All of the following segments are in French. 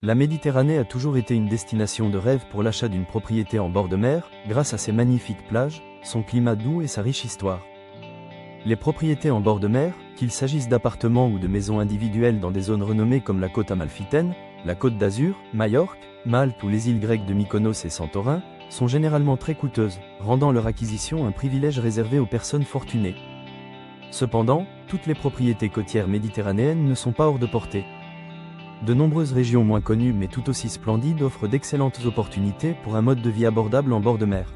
La Méditerranée a toujours été une destination de rêve pour l'achat d'une propriété en bord de mer, grâce à ses magnifiques plages, son climat doux et sa riche histoire. Les propriétés en bord de mer, qu'il s'agisse d'appartements ou de maisons individuelles dans des zones renommées comme la côte amalfitaine, la côte d'Azur, Majorque, Malte ou les îles grecques de Mykonos et Santorin, sont généralement très coûteuses, rendant leur acquisition un privilège réservé aux personnes fortunées. Cependant, toutes les propriétés côtières méditerranéennes ne sont pas hors de portée. De nombreuses régions moins connues mais tout aussi splendides offrent d'excellentes opportunités pour un mode de vie abordable en bord de mer.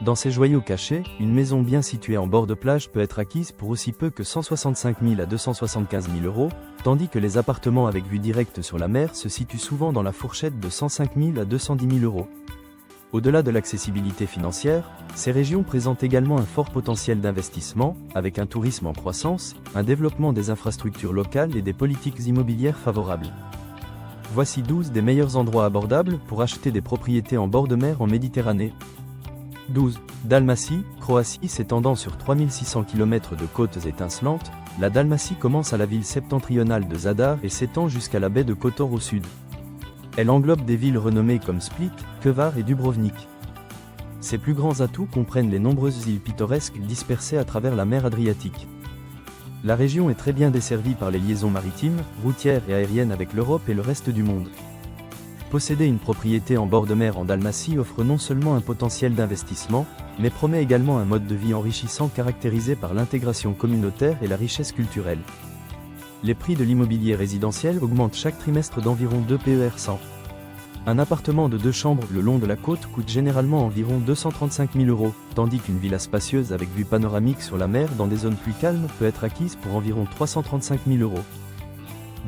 Dans ces joyaux cachés, une maison bien située en bord de plage peut être acquise pour aussi peu que 165 000 à 275 000 euros, tandis que les appartements avec vue directe sur la mer se situent souvent dans la fourchette de 105 000 à 210 000 euros. Au-delà de l'accessibilité financière, ces régions présentent également un fort potentiel d'investissement, avec un tourisme en croissance, un développement des infrastructures locales et des politiques immobilières favorables. Voici 12 des meilleurs endroits abordables pour acheter des propriétés en bord de mer en Méditerranée. 12. Dalmatie, Croatie. S'étendant sur 3600 km de côtes étincelantes, la Dalmatie commence à la ville septentrionale de Zadar et s'étend jusqu'à la baie de Kotor au sud. Elle englobe des villes renommées comme Split, Hvar et Dubrovnik. Ses plus grands atouts comprennent les nombreuses îles pittoresques dispersées à travers la mer Adriatique. La région est très bien desservie par les liaisons maritimes, routières et aériennes avec l'Europe et le reste du monde. Posséder une propriété en bord de mer en Dalmatie offre non seulement un potentiel d'investissement, mais promet également un mode de vie enrichissant caractérisé par l'intégration communautaire et la richesse culturelle. Les prix de l'immobilier résidentiel augmentent chaque trimestre d'environ 2 PER 100. Un appartement de 2 chambres le long de la côte coûte généralement environ 235 000 euros, tandis qu'une villa spacieuse avec vue panoramique sur la mer dans des zones plus calmes peut être acquise pour environ 335 000 euros.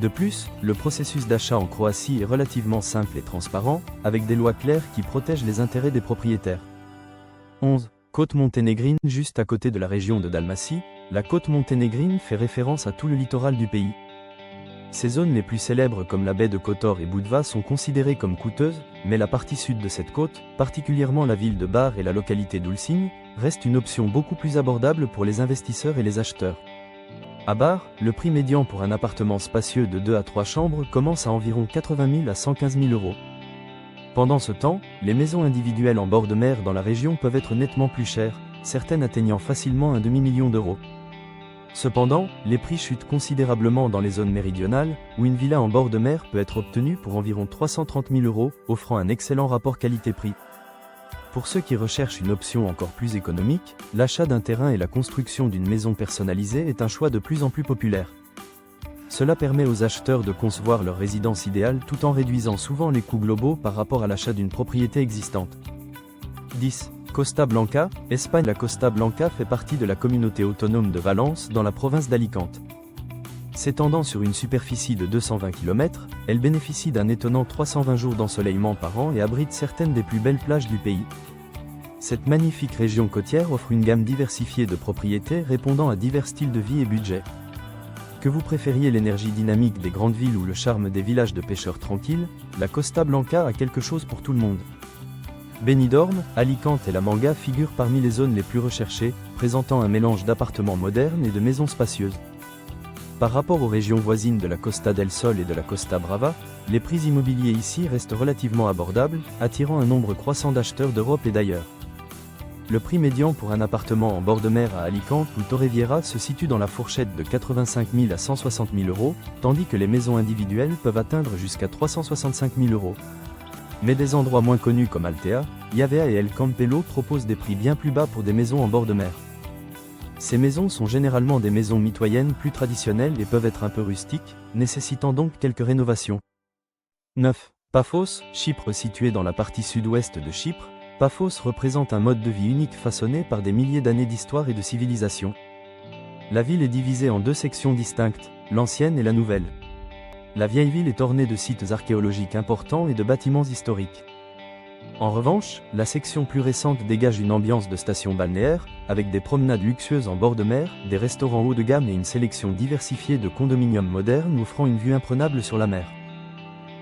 De plus, le processus d'achat en Croatie est relativement simple et transparent, avec des lois claires qui protègent les intérêts des propriétaires. 11. Côte monténégrine. Juste à côté de la région de Dalmatie, la côte monténégrine fait référence à tout le littoral du pays. Ces zones les plus célèbres comme la baie de Kotor et Budva sont considérées comme coûteuses, mais la partie sud de cette côte, particulièrement la ville de Bar et la localité d'Ulcinj, reste une option beaucoup plus abordable pour les investisseurs et les acheteurs. À Bar, le prix médian pour un appartement spacieux de 2 à 3 chambres commence à environ 80 000 à 115 000 euros. Pendant ce temps, les maisons individuelles en bord de mer dans la région peuvent être nettement plus chères, certaines atteignant facilement un demi-million d'euros. Cependant, les prix chutent considérablement dans les zones méridionales, où une villa en bord de mer peut être obtenue pour environ 330 000 euros, offrant un excellent rapport qualité-prix. Pour ceux qui recherchent une option encore plus économique, l'achat d'un terrain et la construction d'une maison personnalisée est un choix de plus en plus populaire. Cela permet aux acheteurs de concevoir leur résidence idéale tout en réduisant souvent les coûts globaux par rapport à l'achat d'une propriété existante. 10. Costa Blanca, Espagne. La Costa Blanca fait partie de la communauté autonome de Valence dans la province d'Alicante. S'étendant sur une superficie de 220 km, elle bénéficie d'un étonnant 320 jours d'ensoleillement par an et abrite certaines des plus belles plages du pays. Cette magnifique région côtière offre une gamme diversifiée de propriétés répondant à divers styles de vie et budget. Que vous préfériez l'énergie dynamique des grandes villes ou le charme des villages de pêcheurs tranquilles, la Costa Blanca a quelque chose pour tout le monde. Benidorm, Alicante et la Manga figurent parmi les zones les plus recherchées, présentant un mélange d'appartements modernes et de maisons spacieuses. Par rapport aux régions voisines de la Costa del Sol et de la Costa Brava, les prix immobiliers ici restent relativement abordables, attirant un nombre croissant d'acheteurs d'Europe et d'ailleurs. Le prix médian pour un appartement en bord de mer à Alicante ou Torrevieja se situe dans la fourchette de 85 000 à 160 000 euros, tandis que les maisons individuelles peuvent atteindre jusqu'à 365 000 euros. Mais des endroits moins connus comme Altea, Yavea et El Campello proposent des prix bien plus bas pour des maisons en bord de mer. Ces maisons sont généralement des maisons mitoyennes plus traditionnelles et peuvent être un peu rustiques, nécessitant donc quelques rénovations. 9. Paphos, Chypre. Située dans la partie sud-ouest de Chypre, Paphos représente un mode de vie unique façonné par des milliers d'années d'histoire et de civilisation. La ville est divisée en 2 sections distinctes, l'ancienne et la nouvelle. La vieille ville est ornée de sites archéologiques importants et de bâtiments historiques. En revanche, la section plus récente dégage une ambiance de station balnéaire, avec des promenades luxueuses en bord de mer, des restaurants haut de gamme et une sélection diversifiée de condominiums modernes offrant une vue imprenable sur la mer.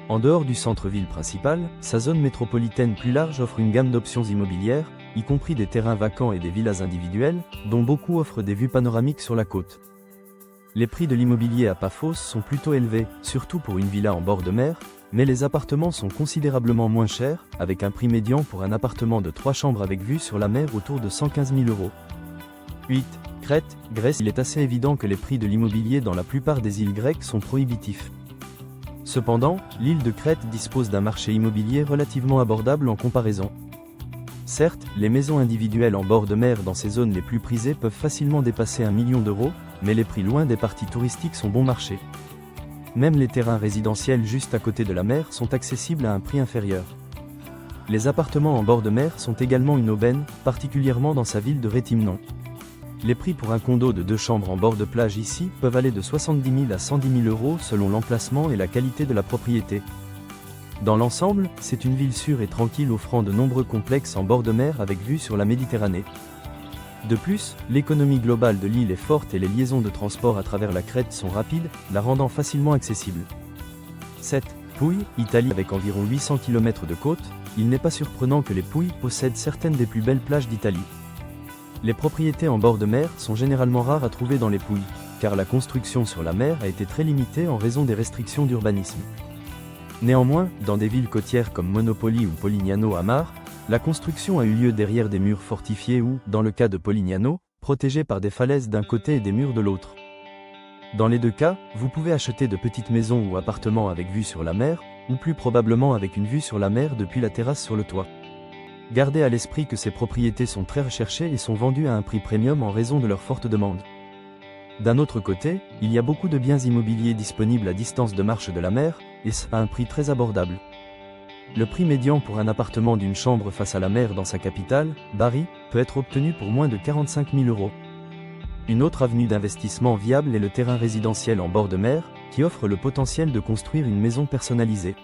En dehors du centre-ville principal, sa zone métropolitaine plus large offre une gamme d'options immobilières, y compris des terrains vacants et des villas individuelles, dont beaucoup offrent des vues panoramiques sur la côte. Les prix de l'immobilier à Paphos sont plutôt élevés, surtout pour une villa en bord de mer, Mais les appartements sont considérablement moins chers, avec un prix médian pour un appartement de 3 chambres avec vue sur la mer autour de 115 000 €. 8. Crète, Grèce. Il est assez évident que les prix de l'immobilier dans la plupart des îles grecques sont prohibitifs. Cependant, l'île de Crète dispose d'un marché immobilier relativement abordable en comparaison. Certes, les maisons individuelles en bord de mer dans ces zones les plus prisées peuvent facilement dépasser 1 million d'euros, mais les prix loin des parties touristiques sont bon marché. Même les terrains résidentiels juste à côté de la mer sont accessibles à un prix inférieur. Les appartements en bord de mer sont également une aubaine, particulièrement dans sa ville de Réthymnon. Les prix pour un condo de 2 chambres en bord de plage ici peuvent aller de 70 000 à 110 000 € selon l'emplacement et la qualité de la propriété. Dans l'ensemble, c'est une ville sûre et tranquille offrant de nombreux complexes en bord de mer avec vue sur la Méditerranée. De plus, l'économie globale de l'île est forte et les liaisons de transport à travers la Crète sont rapides, la rendant facilement accessible. 7. Pouilles, Italie. Avec environ 800 km de côte, il n'est pas surprenant que les Pouilles possèdent certaines des plus belles plages d'Italie. Les propriétés en bord de mer sont généralement rares à trouver dans les Pouilles, car la construction sur la mer a été très limitée en raison des restrictions d'urbanisme. Néanmoins, dans des villes côtières comme Monopoli ou Polignano à Mare, la construction a eu lieu derrière des murs fortifiés ou, dans le cas de Polignano, protégés par des falaises d'un côté et des murs de l'autre. Dans les deux cas, vous pouvez acheter de petites maisons ou appartements avec vue sur la mer, ou plus probablement avec une vue sur la mer depuis la terrasse sur le toit. Gardez à l'esprit que ces propriétés sont très recherchées et sont vendues à un prix premium en raison de leur forte demande. D'un autre côté, il y a beaucoup de biens immobiliers disponibles à distance de marche de la mer, et à un prix très abordable. Le prix médian pour un appartement d'une chambre face à la mer dans sa capitale, Bari, peut être obtenu pour moins de 45 000 €. Une autre avenue d'investissement viable est le terrain résidentiel en bord de mer, qui offre le potentiel de construire une maison personnalisée.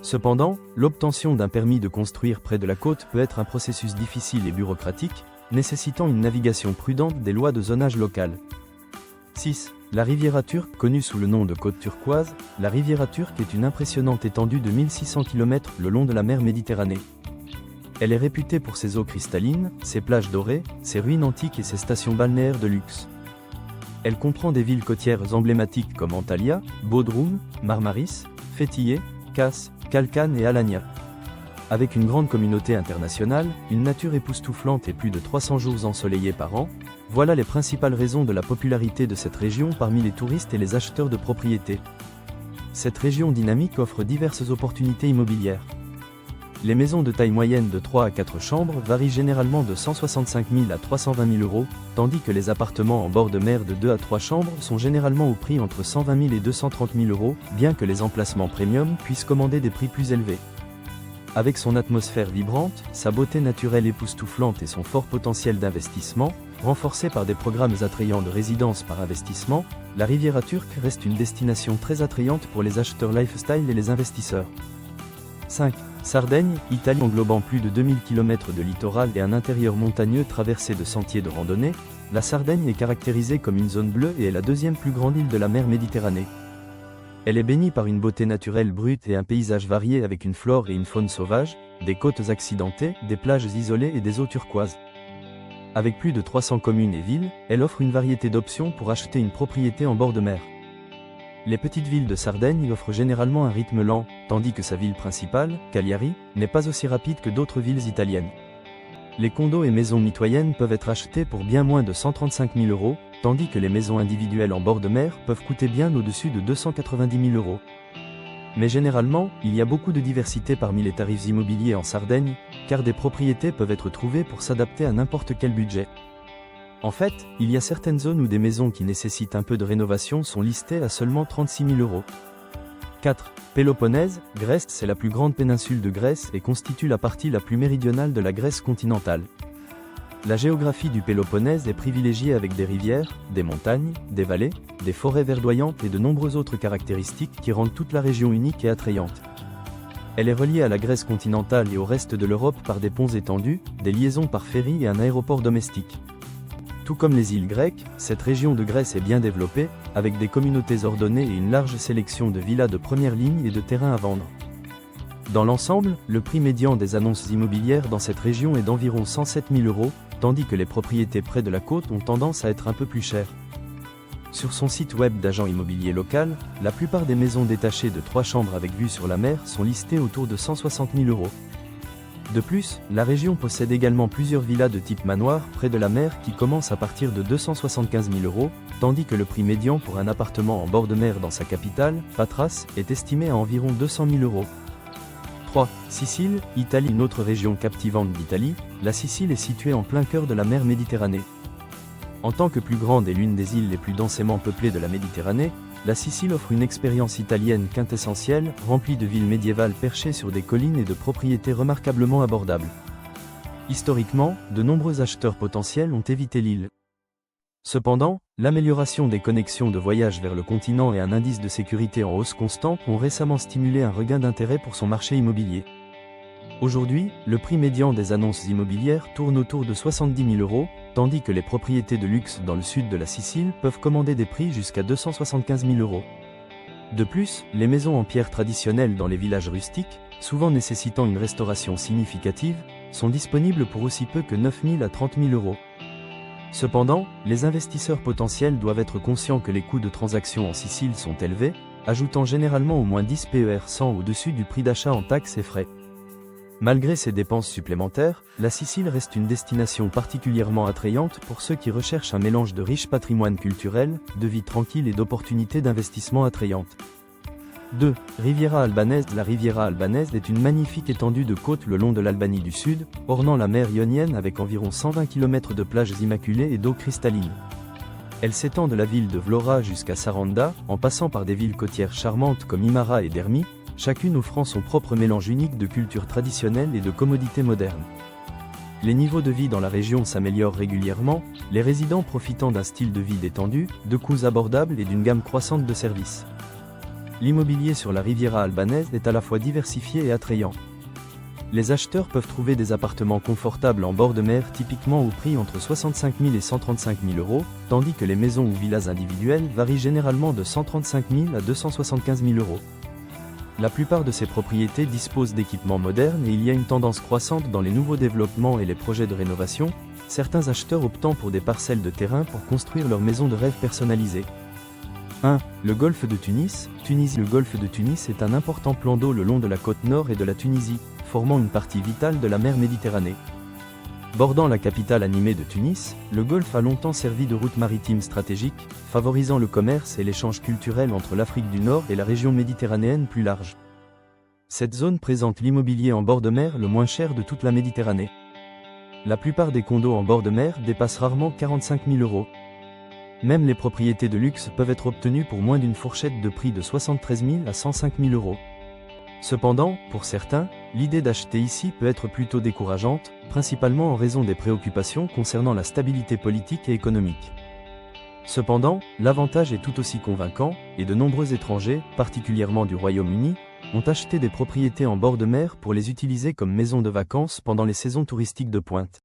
Cependant, l'obtention d'un permis de construire près de la côte peut être un processus difficile et bureaucratique, nécessitant une navigation prudente des lois de zonage local. 6. La Riviera turque, connue sous le nom de Côte turquoise, la Riviera turque est une impressionnante étendue de 1600 km le long de la mer Méditerranée. Elle est réputée pour ses eaux cristallines, ses plages dorées, ses ruines antiques et ses stations balnéaires de luxe. Elle comprend des villes côtières emblématiques comme Antalya, Bodrum, Marmaris, Fethiye, Kos, Kalkan et Alanya. Avec une grande communauté internationale, une nature époustouflante et plus de 300 jours ensoleillés par an, voilà les principales raisons de la popularité de cette région parmi les touristes et les acheteurs de propriétés. Cette région dynamique offre diverses opportunités immobilières. Les maisons de taille moyenne de 3 à 4 chambres varient généralement de 165 000 à 320 000 €, tandis que les appartements en bord de mer de 2 à 3 chambres sont généralement au prix entre 120 000 et 230 000 €, bien que les emplacements premium puissent commander des prix plus élevés. Avec son atmosphère vibrante, sa beauté naturelle époustouflante et son fort potentiel d'investissement, renforcé par des programmes attrayants de résidence par investissement, la Riviera turque reste une destination très attrayante pour les acheteurs lifestyle et les investisseurs. 5. Sardaigne, Italie. Englobant plus de 2000 km de littoral et un intérieur montagneux traversé de sentiers de randonnée, la Sardaigne est caractérisée comme une zone bleue et est la deuxième plus grande île de la mer Méditerranée. Elle est bénie par une beauté naturelle brute et un paysage varié avec une flore et une faune sauvage, des côtes accidentées, des plages isolées et des eaux turquoises. Avec plus de 300 communes et villes, elle offre une variété d'options pour acheter une propriété en bord de mer. Les petites villes de Sardaigne offrent généralement un rythme lent, tandis que sa ville principale, Cagliari, n'est pas aussi rapide que d'autres villes italiennes. Les condos et maisons mitoyennes peuvent être achetés pour bien moins de 135 000 €, tandis que les maisons individuelles en bord de mer peuvent coûter bien au-dessus de 290 000 €. Mais généralement, il y a beaucoup de diversité parmi les tarifs immobiliers en Sardaigne, car des propriétés peuvent être trouvées pour s'adapter à n'importe quel budget. En fait, il y a certaines zones où des maisons qui nécessitent un peu de rénovation sont listées à seulement 36 000 €. 4. Péloponnèse, Grèce. C'est la plus grande péninsule de Grèce et constitue la partie la plus méridionale de la Grèce continentale. La géographie du Péloponnèse est privilégiée avec des rivières, des montagnes, des vallées, des forêts verdoyantes et de nombreuses autres caractéristiques qui rendent toute la région unique et attrayante. Elle est reliée à la Grèce continentale et au reste de l'Europe par des ponts étendus, des liaisons par ferry et un aéroport domestique. Tout comme les îles grecques, cette région de Grèce est bien développée, avec des communautés ordonnées et une large sélection de villas de première ligne et de terrains à vendre. Dans l'ensemble, le prix médian des annonces immobilières dans cette région est d'environ 107 000 €, tandis que les propriétés près de la côte ont tendance à être un peu plus chères. Sur son site web d'agent immobilier local, la plupart des maisons détachées de 3 chambres avec vue sur la mer sont listées autour de 160 000 €. De plus, la région possède également plusieurs villas de type manoir près de la mer qui commencent à partir de 275 000 €, tandis que le prix médian pour un appartement en bord de mer dans sa capitale, Patras, est estimé à environ 200 000 €. 3. Sicile, Italie. Une autre région captivante d'Italie, la Sicile est située en plein cœur de la mer Méditerranée. En tant que plus grande et l'une des îles les plus densément peuplées de la Méditerranée, la Sicile offre une expérience italienne quintessentielle, remplie de villes médiévales perchées sur des collines et de propriétés remarquablement abordables. Historiquement, de nombreux acheteurs potentiels ont évité l'île. Cependant, l'amélioration des connexions de voyage vers le continent et un indice de sécurité en hausse constante ont récemment stimulé un regain d'intérêt pour son marché immobilier. Aujourd'hui, le prix médian des annonces immobilières tourne autour de 70 000 €, tandis que les propriétés de luxe dans le sud de la Sicile peuvent commander des prix jusqu'à 275 000 €. De plus, les maisons en pierre traditionnelles dans les villages rustiques, souvent nécessitant une restauration significative, sont disponibles pour aussi peu que 9 000 à 30 000 €. Cependant, les investisseurs potentiels doivent être conscients que les coûts de transaction en Sicile sont élevés, ajoutant généralement au moins 10 PER 100 au-dessus du prix d'achat en taxes et frais. Malgré ces dépenses supplémentaires, la Sicile reste une destination particulièrement attrayante pour ceux qui recherchent un mélange de riche patrimoine culturel, de vie tranquille et d'opportunités d'investissement attrayantes. 2. Riviera albanaise. La Riviera albanaise est une magnifique étendue de côte le long de l'Albanie du Sud, ornant la mer Ionienne avec environ 120 km de plages immaculées et d'eau cristalline. Elle s'étend de la ville de Vlora jusqu'à Saranda, en passant par des villes côtières charmantes comme Imara et Dermi, chacune offrant son propre mélange unique de culture traditionnelle et de commodités modernes. Les niveaux de vie dans la région s'améliorent régulièrement, les résidents profitant d'un style de vie détendu, de coûts abordables et d'une gamme croissante de services. L'immobilier sur la Riviera albanaise est à la fois diversifié et attrayant. Les acheteurs peuvent trouver des appartements confortables en bord de mer typiquement au prix entre 65 000 et 135 000 €, tandis que les maisons ou villas individuelles varient généralement de 135 000 à 275 000 €. La plupart de ces propriétés disposent d'équipements modernes et il y a une tendance croissante dans les nouveaux développements et les projets de rénovation, certains acheteurs optant pour des parcelles de terrain pour construire leur maison de rêve personnalisée. 1. Le golfe de Tunis, Tunisie. Le golfe de Tunis est un important plan d'eau le long de la côte nord et de la Tunisie, formant une partie vitale de la mer Méditerranée. Bordant la capitale animée de Tunis, le golfe a longtemps servi de route maritime stratégique, favorisant le commerce et l'échange culturel entre l'Afrique du Nord et la région méditerranéenne plus large. Cette zone présente l'immobilier en bord de mer le moins cher de toute la Méditerranée. La plupart des condos en bord de mer dépassent rarement 45 000 €. Même les propriétés de luxe peuvent être obtenues pour moins d'une fourchette de prix de 73 000 à 105 000 €. Cependant, pour certains, l'idée d'acheter ici peut être plutôt décourageante, principalement en raison des préoccupations concernant la stabilité politique et économique. Cependant, l'avantage est tout aussi convaincant, et de nombreux étrangers, particulièrement du Royaume-Uni, ont acheté des propriétés en bord de mer pour les utiliser comme maisons de vacances pendant les saisons touristiques de pointe.